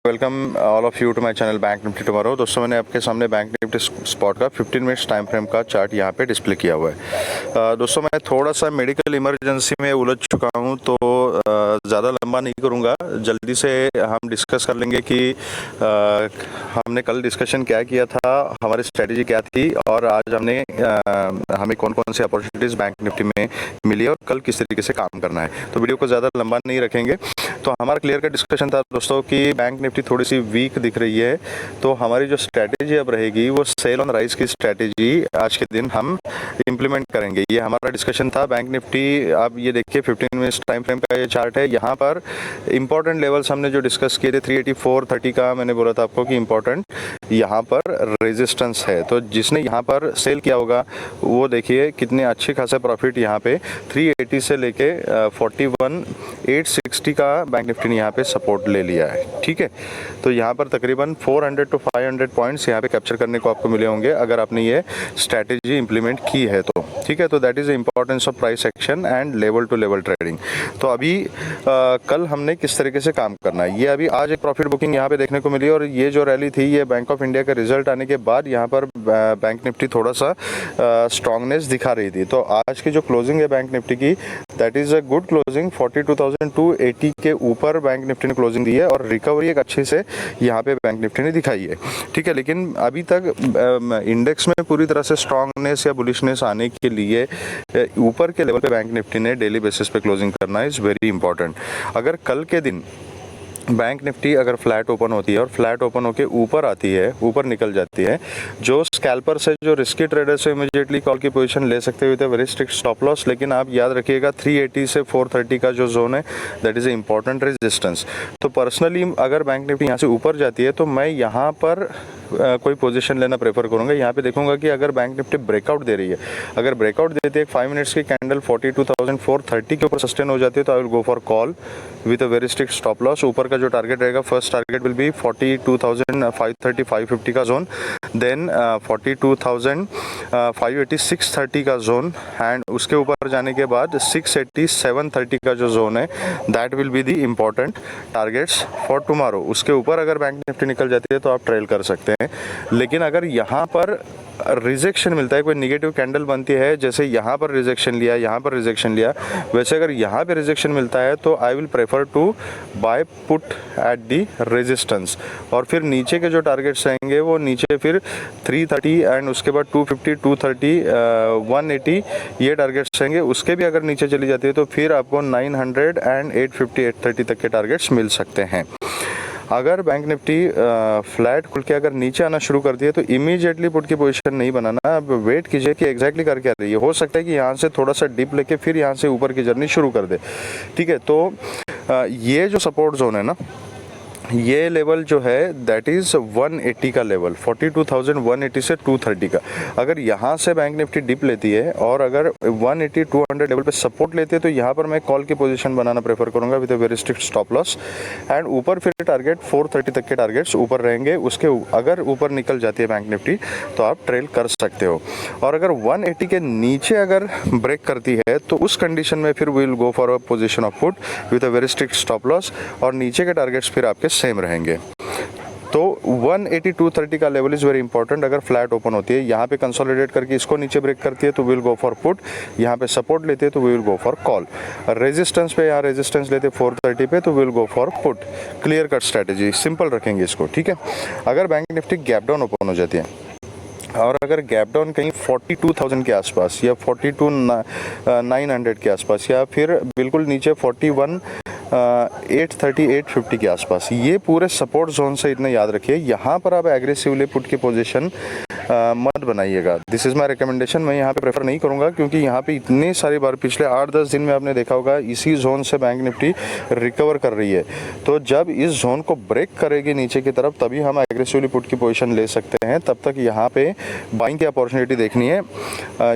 Welcome all of you to my channel bank Nifty tomorrow. दोस्तों, मैंने आपके सामने बैंक निफ्टी स्पॉट का 15 मिनट्स टाइम फ्रेम का चार्ट यहाँ पे डिस्प्ले किया हुआ है। दोस्तों, मैं थोड़ा सा मेडिकल इमरजेंसी में उलझ चुका हूँ, तो ज़्यादा लंबा नहीं करूँगा। जल्दी से हम डिस्कस कर लेंगे कि हमने कल डिस्कशन क्या किया था, हमारी स्ट्रेटजी क्या थी और आज हमें कौन कौन सी अपॉर्चुनिटीज़ बैंक निफ्टी में मिली और कल किस तरीके से काम करना है। तो वीडियो को ज़्यादा लंबा नहीं रखेंगे। तो हमारा क्लियर का डिस्कशन था दोस्तों कि बैंक निफ्टी थोड़ी सी वीक दिख रही है, तो हमारी जो स्ट्रैटेजी अब रहेगी वो सेल ऑन राइज की स्ट्रैटेजी आज के दिन हम इम्प्लीमेंट करेंगे। ये हमारा डिस्कशन था। बैंक निफ्टी, आप ये देखिए 15 मिनट्स टाइम फ्रेम का ये चार्ट है। यहाँ पर इंपॉर्टेंट लेवल्स हमने जो डिस्कस किए थे 384.30 का, मैंने बोला था आपको कि इंपॉर्टेंट यहाँ पर रेजिस्टेंस है। तो जिसने यहाँ पर सेल किया होगा वो देखिए कितने अच्छे खासे प्रॉफिट यहाँ पे 380 से लेके 41,860 का बैंक निफ्टी ने यहाँ पे सपोर्ट ले लिया है। ठीक है, तो यहाँ पर तकरीबन 400 to 500 पॉइंट्स यहाँ पे कैप्चर करने को आपको मिले होंगे अगर आपने ये स्ट्रैटेजी इंप्लीमेंट की है तो। ठीक है, तो that is the importance of price action and level to level trading. तो अभी कल हमने किस तरीके से काम करना है, ये अभी आज एक प्रॉफिट बुकिंग यहाँ पे देखने को मिली और ये जो रैली थी ये बैंक ऑफ इंडिया का रिजल्ट आने के बाद यहाँ पर बैंक निफ्टी थोड़ा सा स्ट्रांगनेस दिखा रही थी। तो आज की जो क्लोजिंग है बैंक निफ्टी की, that is a good closing. 42,280 के ऊपर बैंक निफ्टी ने क्लोजिंग दी है और रिकवरी एक अच्छे से यहाँ पे बैंक निफ्टी ने दिखाई है। ठीक है, लेकिन अभी तक इंडेक्स में पूरी तरह से स्ट्रांगनेस या बुलिशनेस आने के लिए ऊपर के लेवल पे बैंक निफ्टी ने डेली बेसिस पे क्लोजिंग करना इज़ वेरी इंपॉर्टेंट। अगर कल के दिन बैंक निफ्टी अगर फ्लैट ओपन होती है और फ्लैट ओपन होकर ऊपर आती है, ऊपर निकल जाती है, जो स्कैल्पर्स है, जो रिस्की ट्रेडर्स है, इमीडिएटली कॉल की पोजीशन ले सकते हुए थे, वेरी स्ट्रिक्ट स्टॉप लॉस। लेकिन आप याद रखिएगा 380 से 430 का जो जोन है that is a important resistance. तो पर्सनली अगर बैंक निफ्टी यहाँ से ऊपर जाती है तो मैं यहाँ पर कोई पोजीशन लेना प्रेफर करूँगा। यहाँ पे देखूंगा कि अगर बैंक निफ्टी ब्रेकआउट दे रही है, अगर ब्रेकआउट देती है 5 मिनट्स की कैंडल 42,430 के ऊपर सस्टेन हो जाती है तो I will go for call with a very strict stop loss. ऊपर का जो टारगेट रहेगा, फर्स्ट टारगेट विल बी 42,530 550 का जोन, देन 42,580 630 का जोन, एंड उसके ऊपर जाने के बाद 680 730 का जो जोन है that will be the important targets for tomorrow. उसके ऊपर अगर बैंक निफ्टी निकल जाती है तो आप ट्रेल कर सकते हैं। लेकिन अगर यहाँ पर रिजेक्शन मिलता है, कोई निगेटिव कैंडल बनती है, जैसे यहाँ पर रिजेक्शन लिया, यहाँ पर रिजेक्शन लिया, वैसे अगर यहाँ पे रिजेक्शन मिलता है तो I will prefer to buy put at the resistance. और फिर नीचे के जो टारगेट्स रहेंगे वो नीचे फिर 330 एंड उसके बाद 250 230 180 ये टारगेट्स रहेंगे। उसके भी अगर नीचे चली जाती है तो फिर आपको 900 एंड 850 830 तक के टारगेट्स मिल सकते हैं। अगर बैंक निफ्टी फ्लैट खुल के अगर नीचे आना शुरू कर दिए तो इमीडिएटली पुट की पोजीशन नहीं बनाना, अब वेट कीजिए कि एग्जैक्टली कर क्या रही है। हो सकता है कि यहाँ से थोड़ा सा डिप लेके फिर यहाँ से ऊपर की जर्नी शुरू कर दे। ठीक है, तो ये जो सपोर्ट जोन है ना, ये लेवल जो है दैट इज़ 180 का लेवल, 42,180 से 230 का। अगर यहाँ से बैंक निफ्टी डिप लेती है और अगर 180 200 लेवल पे सपोर्ट लेती है तो यहाँ पर मैं कॉल की पोजीशन बनाना प्रेफर करूँगा with a very strict stop loss. And ऊपर फिर टारगेट 430 तक के टारगेट्स ऊपर रहेंगे। उसके अगर ऊपर निकल जाती है बैंक निफ्टी तो आप ट्रेल कर सकते हो। और अगर 180 के नीचे अगर ब्रेक करती है तो उस कंडीशन में फिर will go for a position of put with a very strict stop loss और नीचे के टारगेट्स फिर आपके सेम रहेंगे। तो 180 230 का लेवल इज़ वेरी इंपॉर्टेंट। अगर फ्लैट ओपन होती है, यहाँ पे कंसोलिडेट करके इसको नीचे ब्रेक करती है तो विल गो फॉर पुट, यहाँ पे सपोर्ट लेते हैं तो will go for call. Resistance पे यहाँ रेजिस्टेंस लेते 430 पे तो will go for put. Clear cut strategy, simple रखेंगे इसको। ठीक है, अगर bank Nifty gap down open हो जाती है और अगर गैप डाउन कहीं 42,000 के आसपास या 42,900 के आसपास या फिर बिल्कुल नीचे 41,830 850 के आसपास, ये पूरे सपोर्ट जोन से इतना याद रखिए। यहाँ पर आप एग्रेसिवली पुट की पोजीशन मत बनाइएगा। This is my recommendation. मैं यहाँ पे प्रेफर नहीं करूँगा क्योंकि यहाँ पे इतनी सारी बार पिछले 8-10 दिन में आपने देखा होगा इसी जोन से बैंक निफ्टी रिकवर कर रही है। तो जब इस जोन को ब्रेक करेगी नीचे की तरफ तभी हम एग्रेसिवली पुट की पोजीशन ले सकते हैं। तब तक यहाँ पे बाइंग की अपॉर्चुनिटी देखनी है।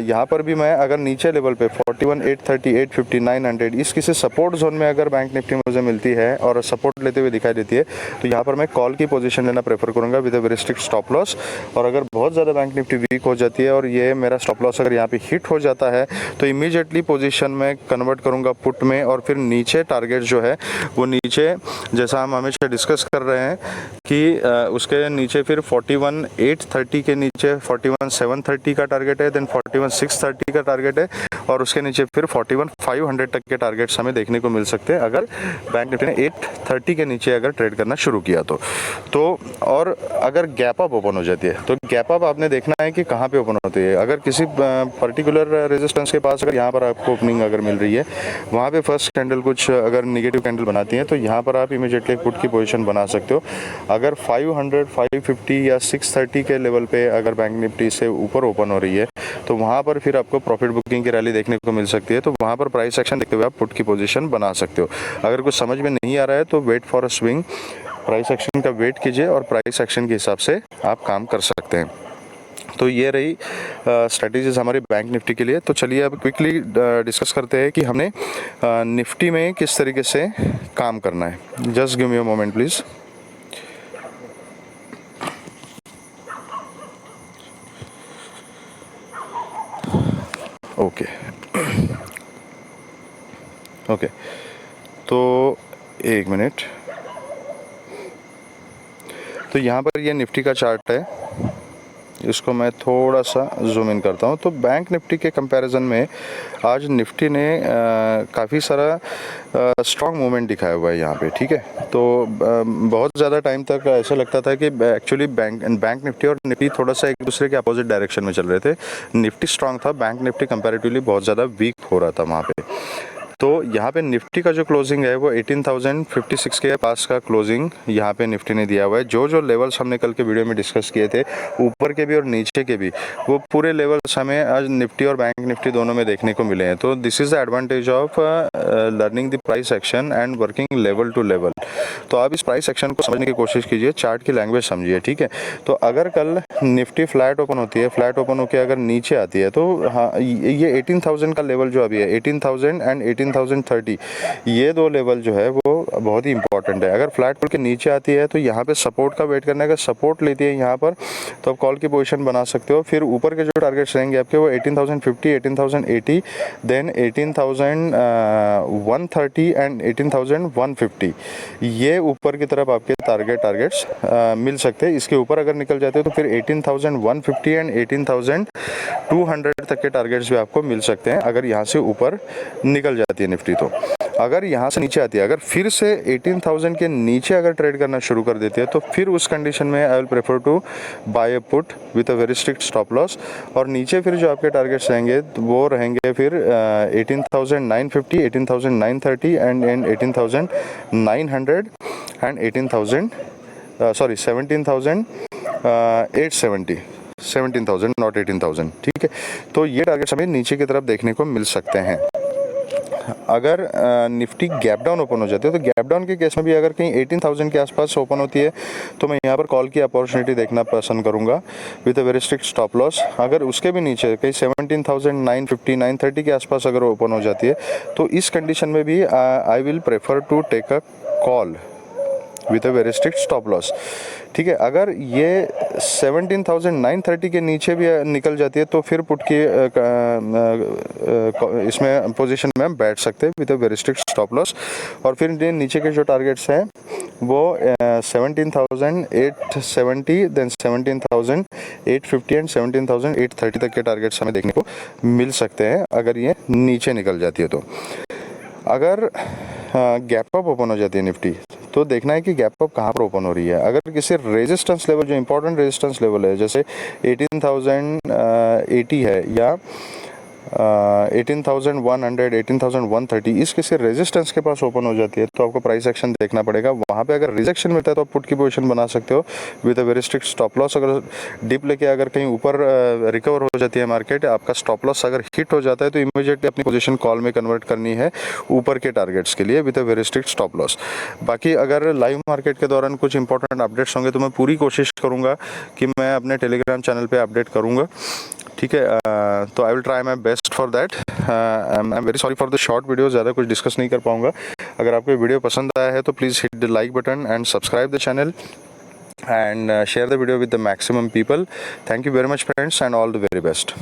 यहाँ पर भी मैं अगर नीचे लेवल पे 41,830 850 900 इस किसी सपोर्ट जोन में अगर बैंक निफ्टी मुझे मिलती है और सपोर्ट लेते हुए दिखाई देती है तो यहाँ पर मैं कॉल की पोजीशन लेना प्रेफर करूँगा with a very strict stop loss. और अगर बहुत ज़्यादा बैंक निफ्टी वीक हो जाती है और ये मेरा स्टॉप लॉस अगर यहाँ पे हिट हो जाता है तो इमीडिएटली पोजीशन में कन्वर्ट करूँगा पुट में, और फिर नीचे टारगेट जो है वो नीचे, जैसा हम हमेशा डिस्कस कर रहे हैं कि उसके नीचे फिर 41,830 के नीचे 41,730 का टारगेट है, देन 41,630 का टारगेट है, और उसके नीचे फिर 41,500 तक के टारगेट्स हमें देखने को मिल सकते हैं अगर बैंक निफ्टी ने 830 के नीचे अगर ट्रेड करना शुरू किया तो और अगर गैप अप ओपन हो जाती है तो गैप अप आपने देखना है कि कहाँ पे ओपन होती है। अगर किसी पर्टिकुलर रेजिस्टेंस के पास अगर यहाँ पर आपको ओपनिंग अगर मिल रही है, वहाँ पे फर्स्ट कैंडल कुछ अगर निगेटिव कैंडल बनाती है तो यहाँ पर आप इमीडिएटली पुट की पोजीशन बना सकते हो। अगर 500, 550 या 630 के लेवल पे अगर बैंक निफ्टी से ऊपर ओपन हो रही है तो वहाँ पर फिर आपको प्रॉफिट बुकिंग की रैली देखने को मिल सकती है, तो वहाँ पर प्राइस एक्शन देखते हुए आप पुट की पोजीशन बना सकते हो। अगर कुछ समझ में नहीं आ रहा है तो wait for a swing, price action का वेट कीजिए और प्राइस एक्शन के हिसाब से आप काम कर सकते हैं। तो ये रही स्ट्रेटजीज हमारी बैंक निफ्टी के लिए। तो चलिए अब क्विकली डिस्कस करते हैं कि हमने निफ्टी में किस तरीके से काम करना है। Just give me a moment please. Okay okay, तो एक मिनट। तो यहाँ पर ये निफ्टी का चार्ट है, इसको मैं थोड़ा सा जूम इन करता हूँ। तो बैंक निफ्टी के कंपैरिजन में आज निफ्टी ने काफ़ी सारा स्ट्रॉन्ग मूवमेंट दिखाया हुआ है यहाँ पे, ठीक है। तो बहुत ज़्यादा टाइम तक ऐसा लगता था कि एक्चुअली बैंक निफ्टी और निफ्टी थोड़ा सा एक दूसरे के अपोजिट डायरेक्शन में चल रहे थे। निफ्टी स्ट्रॉन्ग था, बैंक निफ्टी कंपैरेटिवली बहुत ज़्यादा वीक हो रहा था वहाँ पे। तो यहाँ पे निफ्टी का जो क्लोजिंग है वो 18,056 के पास का क्लोजिंग यहाँ पे निफ्टी ने दिया हुआ है। जो लेवल्स हमने कल के वीडियो में डिस्कस किए थे, ऊपर के भी और नीचे के भी, वो पूरे लेवल्स हमें आज निफ्टी और बैंक निफ्टी दोनों में देखने को मिले हैं। तो this is the advantage of learning the price action and working level to level. तो आप इस प्राइस एक्शन को समझने की कोशिश कीजिए, चार्ट की लैंग्वेज समझिए, ठीक है। तो अगर कल निफ्टी फ्लैट ओपन होती है, फ्लैट ओपन होकर अगर नीचे आती है तो हाँ, ये 18,000 का लेवल जो अभी है 18,000 एंड 18,030, ये दो लेवल जो है वो बहुत ही इंपॉर्टेंट है। अगर फ्लैट खुल के नीचे आती है तो यहाँ पे सपोर्ट का वेट करने का, सपोर्ट लेती है यहाँ पर तो आप कॉल की पोजीशन बना सकते हो। फिर ऊपर के जो टारगेट्स रहेंगे आपके वो 18,050, 18,080, देन 18,130 एंड 18,150, ये ऊपर की तरफ आपके टारगेट्स मिल सकते हैं। इसके ऊपर अगर निकल जाते हैं तो फिर 18,150 एंड 18,200 तक के टारगेट्स भी आपको मिल सकते हैं अगर यहाँ से ऊपर निकल जाती है निफ्टी। तो अगर यहाँ से नीचे आती है, अगर फिर से 18,000 के नीचे अगर ट्रेड करना शुरू कर देती है तो फिर उस कंडीशन में I will prefer to buy a put with a very strict stop loss. और नीचे फिर जो आपके टारगेट्स रहेंगे वो रहेंगे फिर 18,950, 18,930 एंड 18,900 एंड 17,870, 17,000 नॉट 18,000, ठीक है। तो ये टारगेट्स हमें नीचे की तरफ देखने को मिल सकते हैं। अगर निफ्टी गैप डाउन ओपन हो जाती है तो गैप डाउन के केस में भी अगर कहीं 18,000 के आसपास ओपन होती है तो मैं यहाँ पर कॉल की अपॉर्चुनिटी देखना पसंद करूँगा with a very strict stop loss. अगर उसके भी नीचे कहीं 17,950, 930 के आसपास अगर ओपन हो जाती है तो इस कंडीशन में भी I will prefer to take a call with a very strict stop loss, ठीक है। अगर ये 17,930 के नीचे भी निकल जाती है तो फिर पुट की इसमें पोजीशन में हम बैठ सकते हैं with a very strict stop loss. और फिर नीचे के जो टारगेट्स हैं वो 17,870, देन 17,850 एंड 17,830 तक के टारगेट्स हमें देखने को मिल सकते हैं अगर ये नीचे निकल जाती है। तो अगर गैप अप ओपन हो जाती है निफ्टी तो देखना है कि गैप अप कहाँ पर ओपन हो रही है। अगर किसी रेजिस्टेंस लेवल, जो इंपॉर्टेंट रेजिस्टेंस लेवल है, जैसे 18,080 है या 18,100, 18,130, इस किसी रेजिस्टेंस के पास ओपन हो जाती है तो आपको प्राइस एक्शन देखना पड़ेगा। वहाँ पे अगर रिजेक्शन मिलता है तो आप पुट की पोजीशन बना सकते हो with a very strict stop loss. अगर डिप लेके अगर कहीं ऊपर रिकवर हो जाती है मार्केट, आपका स्टॉप लॉस अगर हिट हो जाता है तो इमीडिएटली अपनी पोजीशन कॉल में कन्वर्ट करनी है ऊपर के टारगेट्स के लिए with a very strict stop loss. बाकी अगर लाइव मार्केट के दौरान कुछ इंपॉर्टेंट अपडेट्स होंगे तो मैं पूरी कोशिश करूँगा कि मैं अपने टेलीग्राम चैनल पर अपडेट करूँगा, ठीक है। तो I will try my best for that. I am very sorry for the short video, ज़्यादा कुछ डिस्कस नहीं कर पाऊँगा। अगर आपको वीडियो पसंद आया है तो please hit the like button and subscribe the channel. and share the video with the maximum people. Thank you very much friends and all the very best.